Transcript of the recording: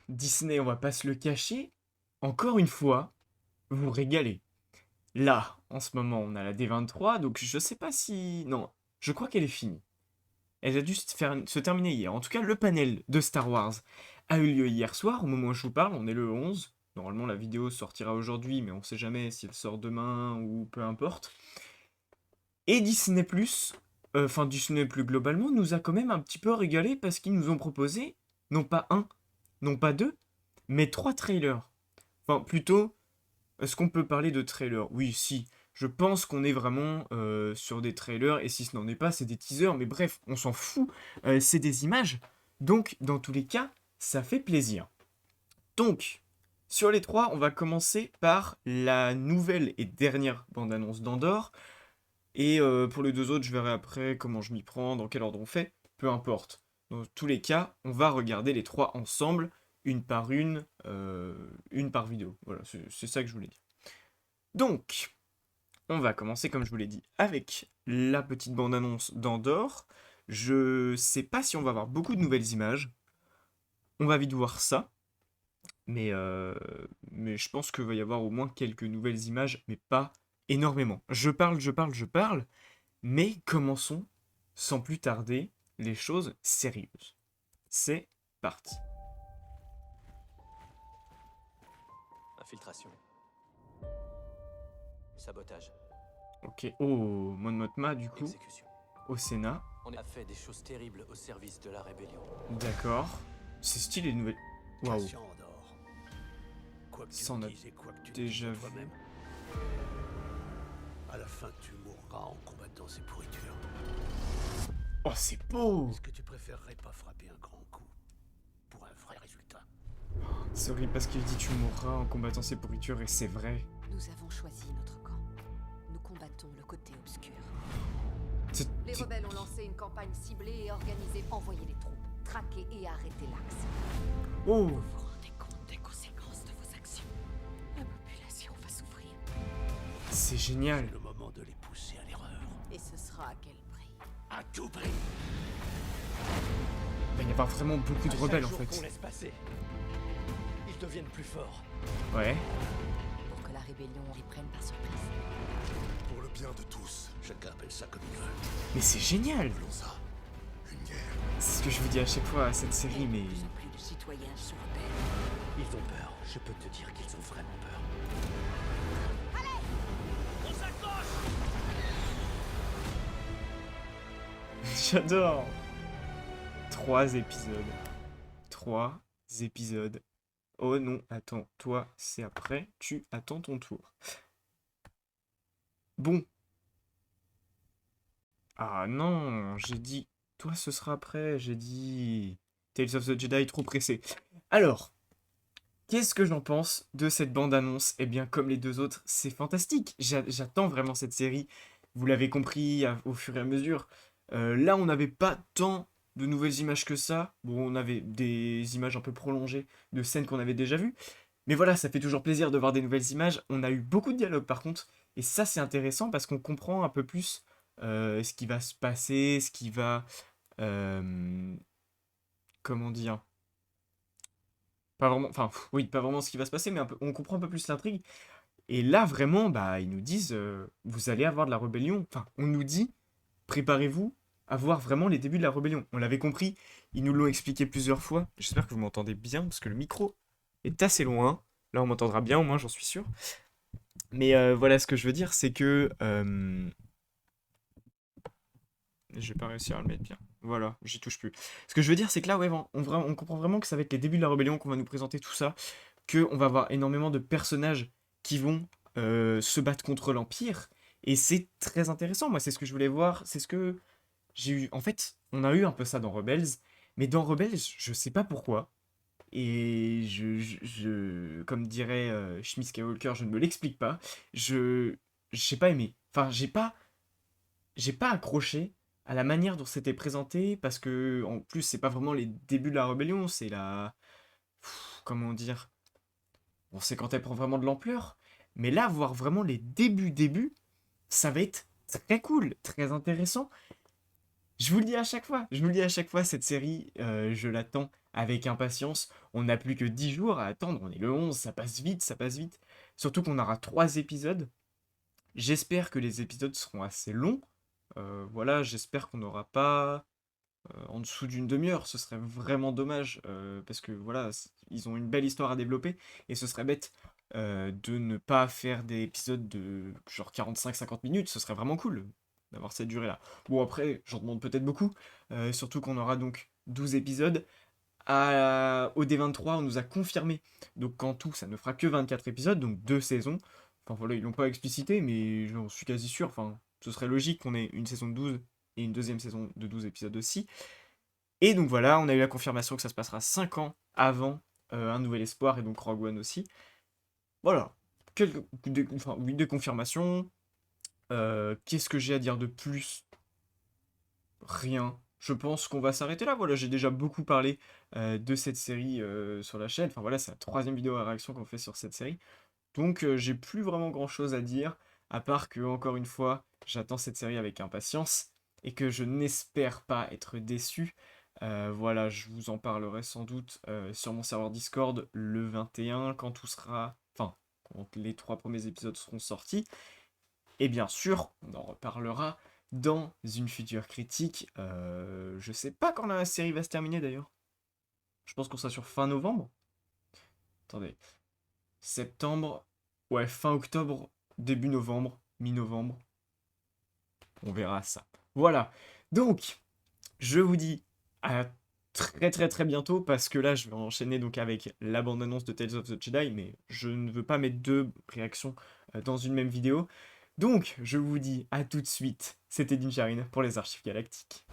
Disney, on va pas se le cacher, encore une fois, vous régalez. Là, en ce moment, on a la D23, donc je sais pas si... Non, je crois qu'elle est finie. Elle a dû se terminer hier. En tout cas, le panel de Star Wars a eu lieu hier soir, au moment où je vous parle, on est le 11. Normalement, la vidéo sortira aujourd'hui, mais on sait jamais si elle sort demain ou peu importe. Et Disney+, enfin Disney plus globalement, nous a quand même un petit peu régalé parce qu'ils nous ont proposé, non pas un, non pas deux, mais trois trailers. Enfin, plutôt, est-ce qu'on peut parler de trailers? Oui, si. Je pense qu'on est vraiment sur des trailers, et si ce n'en est pas, c'est des teasers, mais bref, on s'en fout, c'est des images. Donc, dans tous les cas, ça fait plaisir. Donc, sur les trois, on va commencer par la nouvelle et dernière bande-annonce d'Andorre. Et pour les deux autres, je verrai après comment je m'y prends, dans quel ordre on fait, peu importe. Dans tous les cas, on va regarder les trois ensemble, une par vidéo. Voilà, c'est ça que je voulais dire. Donc, on va commencer, comme je vous l'ai dit, avec la petite bande-annonce d'Andorre. Je sais pas si on va avoir beaucoup de nouvelles images. On va vite voir ça. Mais, euh, mais je pense qu'il va y avoir au moins quelques nouvelles images, mais pas énormément. Je parle. Mais commençons, sans plus tarder, les choses sérieuses. C'est parti. Infiltration. Sabotage. Ok, oh, Mon Mothma du coup, Exécution. au Sénat. On a fait des choses terribles au service de la rébellion. D'accord. C'est stylé les nouvelles. Waouh, Cassian Andor. Quoi que tu ça on a me dises et quoi que tu déjà dises vu. toi-même, à la fin tu mourras en combattant ces pourritures. Oh, c'est beau. Est-ce que tu préférerais pas frapper un grand coup pour un vrai résultat? C'est horrible parce qu'il dit tu mourras en combattant ces pourritures et c'est vrai. Nous avons choisi notre camp. Nous combattons le côté obscur. C'est- Les c'est- rebelles ont lancé une campagne ciblée et organisée. Envoyez les troupes, traquez et arrêtez l'axe. Oh, Vous vous rendez compte des conséquences de vos actions? La population va souffrir. c'est génial. C'est le moment de les pousser à l'erreur. Et ce sera à quel prix? À tout prix. Il va y avoir vraiment beaucoup de À rebelles chaque en jour qu'on fait. laisse passer, ils deviennent plus forts. Ouais. Pour que la rébellion les prenne par surprise. Pour le bien de tous. Chacun appelle ça comme il veut. Mais c'est génial. Appelons ça une guerre. C'est ce que je vous dis à chaque fois à cette série, mais... De plus en plus de citoyens se rebellent. Ils ont peur. Je peux te dire qu'ils ont vraiment peur. J'adore. 3 épisodes. 3 épisodes. Oh non, attends, toi, c'est après, tu attends ton tour. Bon. Ah non, j'ai dit, toi, ce sera après, j'ai dit... Tales of the Jedi, trop pressé. Alors, qu'est-ce que j'en pense de cette bande-annonce? Eh bien, comme les deux autres, c'est fantastique. J'attends vraiment cette série. Vous l'avez compris au fur et à mesure. Là, on n'avait pas tant de nouvelles images que ça. Bon, on avait des images un peu prolongées de scènes qu'on avait déjà vues. Mais voilà, ça fait toujours plaisir de voir des nouvelles images. On a eu beaucoup de dialogues par contre. Et ça, c'est intéressant parce qu'on comprend un peu plus ce qui va se passer, ce qui va... euh, comment dire? Pas vraiment, enfin, oui, pas vraiment ce qui va se passer, mais on comprend un peu plus l'intrigue. Et là, vraiment, bah, ils nous disent, vous allez avoir de la rébellion. Enfin, on nous dit, préparez-vous à voir vraiment les débuts de la rébellion. On l'avait compris, ils nous l'ont expliqué plusieurs fois. J'espère que vous m'entendez bien, parce que le micro est assez loin. Là, on m'entendra bien, au moins, j'en suis sûr. Mais voilà, ce que je veux dire, c'est que... je vais pas réussir à le mettre bien. Voilà, j'y touche plus. Ce que je veux dire, c'est que là, ouais, on comprend vraiment que ça va être les débuts de la rébellion, qu'on va nous présenter tout ça, qu'on va avoir énormément de personnages qui vont se battre contre l'Empire, et c'est très intéressant. Moi, c'est ce que je voulais voir, c'est ce que j'ai eu. En fait, on a eu un peu ça dans Rebels, mais dans Rebels, je sais pas pourquoi, et comme dirait Schmitt Skywalker, je ne me l'explique pas, j'ai pas aimé. Enfin, j'ai pas accroché à la manière dont c'était présenté parce que en plus c'est pas vraiment les débuts de la rébellion, c'est la comment dire, bon c'est quand elle prend vraiment de l'ampleur, mais là voir vraiment les débuts, ça va être très cool, très intéressant. Je vous le dis à chaque fois, cette série, je l'attends avec impatience. On n'a plus que 10 jours à attendre, on est le 11, ça passe vite, ça passe vite. Surtout qu'on aura 3 épisodes. J'espère que les épisodes seront assez longs. Voilà, j'espère qu'on n'aura pas en dessous d'une demi-heure. Ce serait vraiment dommage parce que voilà, ils ont une belle histoire à développer et ce serait bête de ne pas faire des épisodes de genre 45-50 minutes. Ce serait vraiment cool d'avoir cette durée-là. Bon, après, j'en demande peut-être beaucoup, surtout qu'on aura donc 12 épisodes. Au D23, on nous a confirmé, donc qu'en tout, ça ne fera que 24 épisodes, donc 2 saisons. Enfin voilà, ils l'ont pas explicité, mais j'en suis quasi sûr. Enfin, ce serait logique qu'on ait une saison de 12 et une deuxième saison de 12 épisodes aussi. Et donc voilà, on a eu la confirmation que ça se passera 5 ans avant Un Nouvel Espoir et donc Rogue One aussi. Voilà, oui, des confirmations. Qu'est-ce que j'ai à dire de plus? Rien. Je pense qu'on va s'arrêter là. Voilà, j'ai déjà beaucoup parlé de cette série sur la chaîne. Enfin voilà, c'est la 3e vidéo à réaction qu'on fait sur cette série. Donc j'ai plus vraiment grand chose à dire, à part que, encore une fois, j'attends cette série avec impatience et que je n'espère pas être déçu. Voilà, je vous en parlerai sans doute sur mon serveur Discord le 21 quand tout sera. Enfin, quand les 3 premiers épisodes seront sortis. Et bien sûr, on en reparlera dans une future critique. Je sais pas quand la série va se terminer d'ailleurs. Je pense qu'on sera sur fin novembre. Attendez. Septembre. Ouais, fin octobre, début novembre, mi-novembre. On verra ça. Voilà. Donc, je vous dis à très très très bientôt parce que là, je vais enchaîner donc avec la bande-annonce de Tales of the Jedi, mais je ne veux pas mettre 2 réactions dans une même vidéo. Donc, je vous dis à tout de suite. C'était Dinjarin pour les Archives Galactiques.